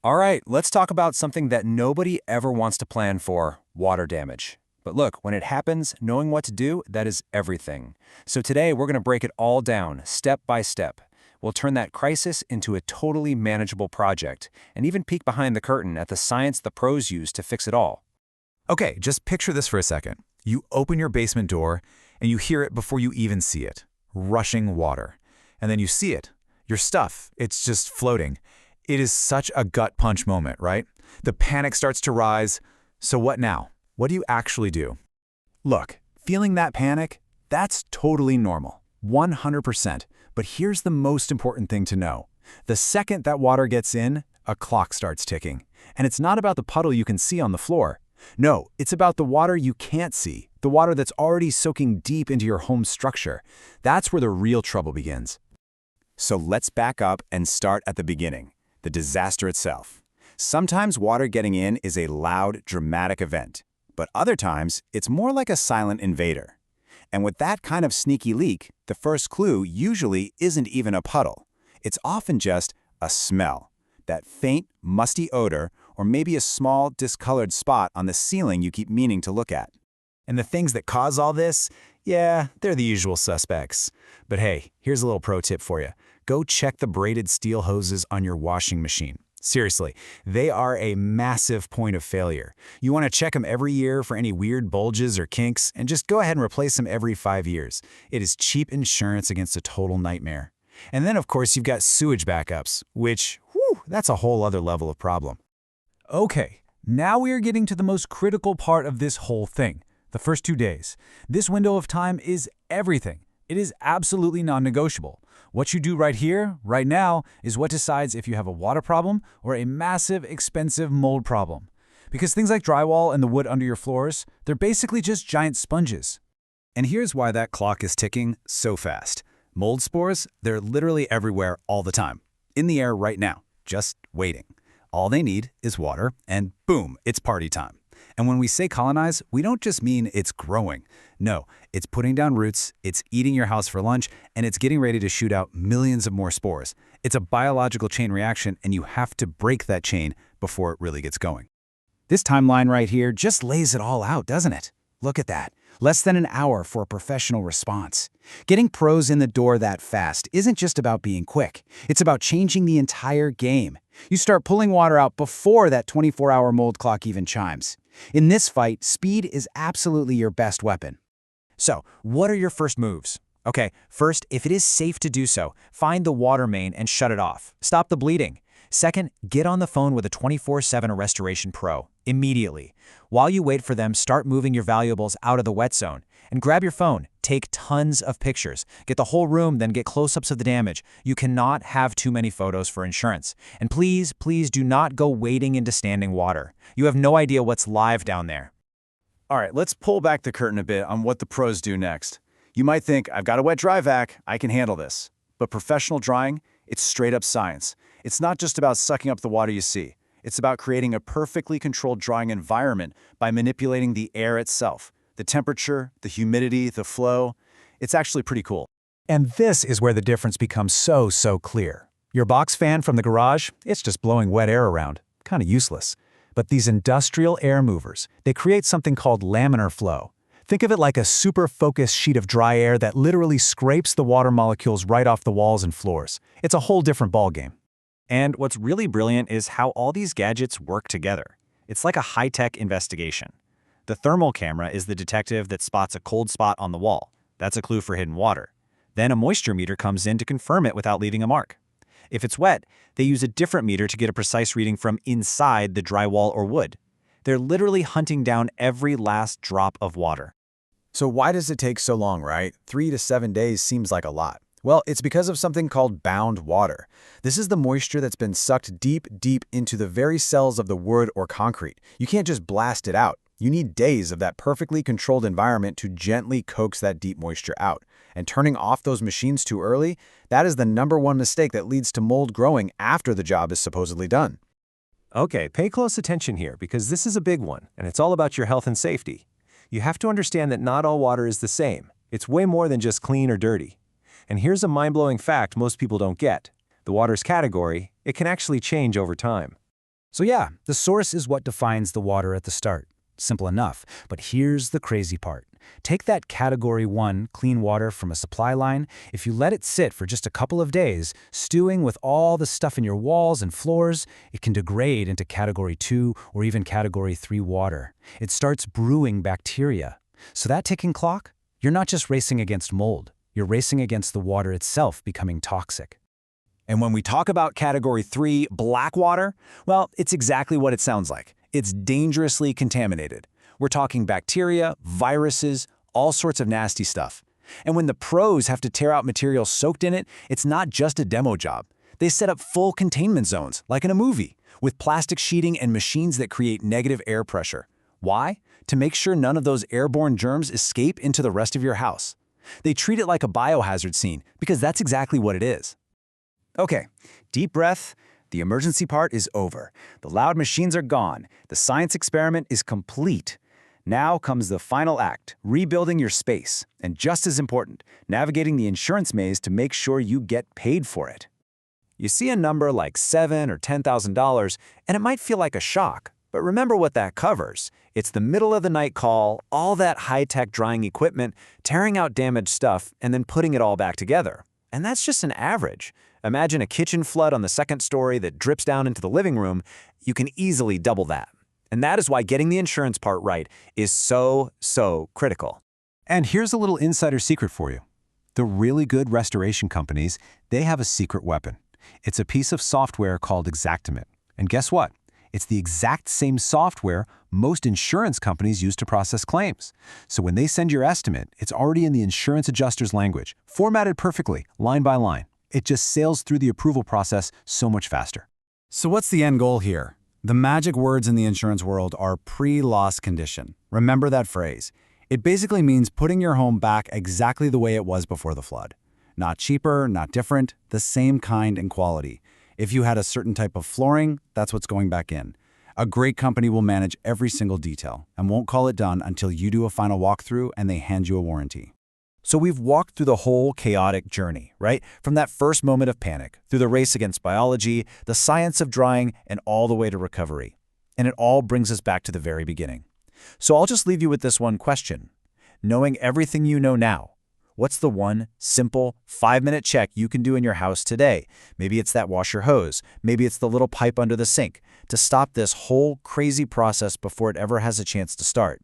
All right, let's talk about something that nobody ever wants to plan for, water damage. But look, when it happens, knowing what to do, that is everything. So today, we're going to break it all down, step by step. We'll turn that crisis into a totally manageable project, and even peek behind the curtain at the science the pros use to fix it all. Okay, just picture this for a second. You open your basement door, and you hear it before you even see it. Rushing water. And then you see it. Your stuff, it's just floating. It is such a gut punch moment, right? The panic starts to rise. So what now? What do you actually do? Look, feeling that panic, that's totally normal. 100%. But here's the most important thing to know. The second that water gets in, a clock starts ticking. And it's not about the puddle you can see on the floor. No, it's about the water you can't see, the water that's already soaking deep into your home structure. That's where the real trouble begins. So let's back up and start at the beginning, the disaster itself. Sometimes water getting in is a loud, dramatic event, but other times it's more like a silent invader. And with that kind of sneaky leak, the first clue usually isn't even a puddle. It's often just a smell, that faint, musty odor, or maybe a small, discolored spot on the ceiling you keep meaning to look at. And the things that cause all this, yeah, they're the usual suspects. But hey, here's a little pro tip for you. Go check the braided steel hoses on your washing machine. Seriously, they are a massive point of failure. You want to check them every year for any weird bulges or kinks, and just go ahead and replace them every 5 years. It is cheap insurance against a total nightmare. And then, of course, you've got sewage backups, which, whew, that's a whole other level of problem. Okay, now we are getting to the most critical part of this whole thing, the first 2 days. This window of time is everything. It is absolutely non-negotiable. What you do right here, right now, is what decides if you have a water problem or a massive, expensive mold problem. Because things like drywall and the wood under your floors, they're basically just giant sponges. And here's why that clock is ticking so fast. Mold spores, they're literally everywhere all the time. In the air right now, just waiting. All they need is water, and boom, it's party time. And when we say colonize, we don't just mean it's growing. No, it's putting down roots, it's eating your house for lunch, and it's getting ready to shoot out millions of more spores. It's a biological chain reaction, and you have to break that chain before it really gets going. This timeline right here just lays it all out, doesn't it? Look at that. Less than an hour for a professional response. Getting pros in the door that fast isn't just about being quick. It's about changing the entire game. You start pulling water out before that 24-hour mold clock even chimes. In this fight, speed is absolutely your best weapon. So, what are your first moves? Okay, first, if it is safe to do so, find the water main and shut it off. Stop the bleeding. Second, get on the phone with a 24/7 restoration pro, immediately. While you wait for them, start moving your valuables out of the wet zone. And grab your phone, take tons of pictures. Get the whole room, then get close-ups of the damage. You cannot have too many photos for insurance. And please, please do not go wading into standing water. You have no idea what's live down there. All right, let's pull back the curtain a bit on what the pros do next. You might think, I've got a wet dry vac, I can handle this. But professional drying, it's straight up science. It's not just about sucking up the water you see. It's about creating a perfectly controlled drying environment by manipulating the air itself. The temperature, the humidity, the flow. It's actually pretty cool. And this is where the difference becomes so clear. Your box fan from the garage, it's just blowing wet air around. Kind of useless. But these industrial air movers, they create something called laminar flow. Think of it like a super focused sheet of dry air that literally scrapes the water molecules right off the walls and floors. It's a whole different ballgame. And what's really brilliant is how all these gadgets work together. It's like a high-tech investigation. The thermal camera is the detective that spots a cold spot on the wall. That's a clue for hidden water. Then a moisture meter comes in to confirm it without leaving a mark. If it's wet, they use a different meter to get a precise reading from inside the drywall or wood. They're literally hunting down every last drop of water. So why does it take so long, right? 3 to 7 days seems like a lot. Well, it's because of something called bound water. This is the moisture that's been sucked deep into the very cells of the wood or concrete. You can't just blast it out. You need days of that perfectly controlled environment to gently coax that deep moisture out. And turning off those machines too early, that is the #1 mistake that leads to mold growing after the job is supposedly done. Okay, pay close attention here because this is a big one, and it's all about your health and safety. You have to understand that not all water is the same. It's way more than just clean or dirty. And here's a mind-blowing fact most people don't get. The water's category, it can actually change over time. So yeah, the source is what defines the water at the start. Simple enough. But here's the crazy part. Take that Category 1 clean water from a supply line. If you let it sit for just a couple of days, stewing with all the stuff in your walls and floors, it can degrade into Category 2 or even Category 3 water. It starts brewing bacteria. So that ticking clock, you're not just racing against mold. You're racing against the water itself becoming toxic. And when we talk about Category 3 black water, well, it's exactly what it sounds like. It's dangerously contaminated. We're talking bacteria, viruses, all sorts of nasty stuff. And when the pros have to tear out material soaked in it, it's not just a demo job. They set up full containment zones, like in a movie, with plastic sheeting and machines that create negative air pressure. Why? To make sure none of those airborne germs escape into the rest of your house. They treat it like a biohazard scene, because that's exactly what it is. Okay, deep breath. The emergency part is over. The loud machines are gone. The science experiment is complete. Now comes the final act, rebuilding your space. And just as important, navigating the insurance maze to make sure you get paid for it. You see a number like $7,000 or $10,000, and it might feel like a shock. But remember what that covers. It's the middle of the night call, all that high-tech drying equipment, tearing out damaged stuff, and then putting it all back together. And that's just an average. Imagine a kitchen flood on the second story that drips down into the living room. You can easily double that. And that is why getting the insurance part right is so critical. And here's a little insider secret for you. The really good restoration companies, they have a secret weapon. It's a piece of software called Xactimate. And guess what? It's the exact same software most insurance companies use to process claims. So when they send your estimate, it's already in the insurance adjuster's language, formatted perfectly, line by line. It just sails through the approval process so much faster. So what's the end goal here? The magic words in the insurance world are pre-loss condition. Remember that phrase. It basically means putting your home back exactly the way it was before the flood. Not cheaper, not different, the same kind and quality. If you had a certain type of flooring, that's what's going back in. A great company will manage every single detail and won't call it done until you do a final walkthrough and they hand you a warranty. So we've walked through the whole chaotic journey, right? From that first moment of panic, through the race against biology, the science of drying, and all the way to recovery. And it all brings us back to the very beginning. So I'll just leave you with this one question. Knowing everything you know now, what's the one simple 5-minute check you can do in your house today? Maybe it's that washer hose. Maybe it's the little pipe under the sink to stop this whole crazy process before it ever has a chance to start.